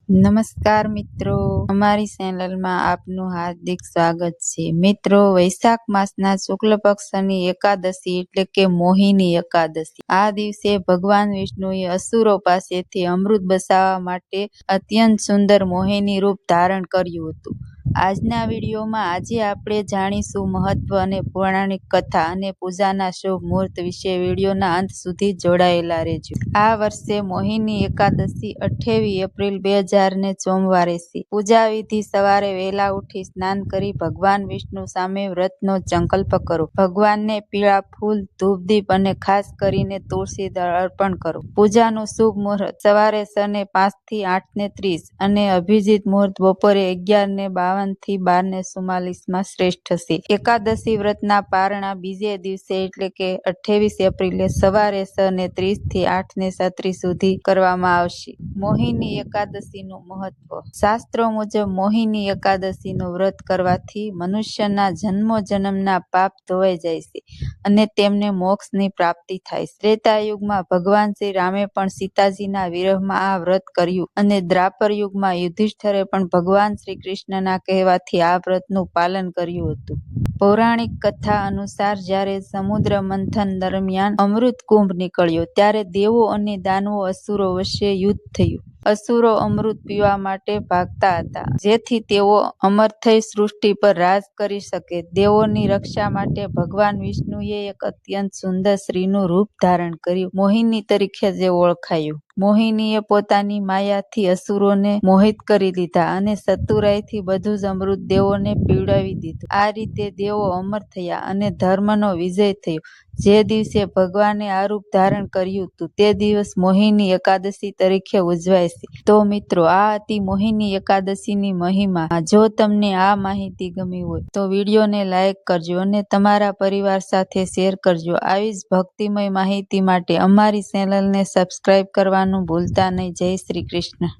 નમસ્કાર મિત્રો, અમારી ચેનલમાં આપનું હાર્દિક સ્વાગત છે। મિત્રો, વૈશાખ માસના શુક્લ પક્ષની એકાદશી એટલે કે મોહિની એકાદશી। આ દિવસે ભગવાન વિષ્ણુએ અસુરો પાસેથી અમૃત બચાવવા માટે અત્યંત સુંદર મોહિની રૂપ ધારણ કર્યું હતું। આજના વિડીયોમાં આજે આપણે જાણીશું મહત્વ અને પૌરાણિક કથા અને પૂજાના શુભ મુહૂર્ત વિશે। વિડીયોના અંત સુધી જોડાયેલા રહેજો। આ વર્ષે મોહિની એકાદશી 28 એપ્રિલ 2000 સોમવારે છે। પૂજા વિધિ: સવારે વહેલા ઉઠી સ્નાન કરી ભગવાન વિષ્ણુ સામે વ્રતનો સંકલ્પ કરો। ભગવાનને પીળા ફૂલ, ધૂપ, દીપ અને ખાસ કરીને તુલસી દળ અર્પણ કરો। પૂજાનું શુભ મુહૂર્ત: સવારે 6:05 થી 8:30 અને અભિજીત મુહૂર્ત બપોરે 11:52 થી 12:44 શ્રેષ્ઠ છે। એકાદશી વ્રતના પારણા બીજે દિવસે એટલે કે 28 એપ્રિલે સવારે 6:30 થી 8:36 સુધી કરવામાં આવશે। મોહિની એકાદશીનું મહત્વ: શાસ્ત્રો મુજબ મોહિની એકાદશીનું વ્રત કરવાથી મનુષ્યના જન્મોજન્મના પાપ ધોવાઈ જાય છે અને તેમને મોક્ષની પ્રાપ્તિ થાય છે। ત્રેતા યુગમાં ભગવાન શ્રી રામે પણ સીતાજીના વિરહમાં આ વ્રત કર્યું અને દ્વાપર યુગમાં યુધિષ્ઠિરે પણ ભગવાન શ્રી કૃષ્ણના કહેવાથી આ વ્રતનું પાલન કર્યું હતું। પૌરાણિક કથા અનુસાર જ્યારે સમુદ્ર મંથન દરમિયાન અમૃત કુંભ નીકળ્યો ત્યારે દેવો અને દાનવો અસુરો વચ્ચે યુદ્ધ થયું। અસુરો અમૃત પીવા માટે ભાગતા હતા જેથી તેઓ અમર થઈ સૃષ્ટિ પર રાજ કરી શકે। દેવોની રક્ષા માટે ભગવાન વિષ્ણુએ એક અત્યંત સુંદર સ્ત્રીનું રૂપ ધારણ કર્યું, મોહિની તરીકે જે ઓળખાયું। મોહિનીએ પોતાની માયાથી અસુરોને મોહિત કરી લીધા અને ચતુરાઈથી બધું જ અમૃત દેવોને પીવડાવી દીધું। આ રીતે દેવો અમર થયા અને ધર્મનો વિજય થયો। જે દિવસે ભગવાને આ રૂપ ધારણ કર્યું હતું તે દિવસ મોહિની એકાદશી તરીકે ઉજવાય છે। તો મિત્રો, આ હતી મોહિની એકાદશીની મહિમા। જો તમને આ માહિતી ગમી હોય તો વિડીયોને લાઈક કરજો અને તમારા પરિવાર સાથે શેર કરજો। આવી જ ભક્તિમય માહિતી માટે અમારી ચેનલને સબસ્ક્રાઇબ કરવાનું ભૂલતા નહીં। જય શ્રી કૃષ્ણ।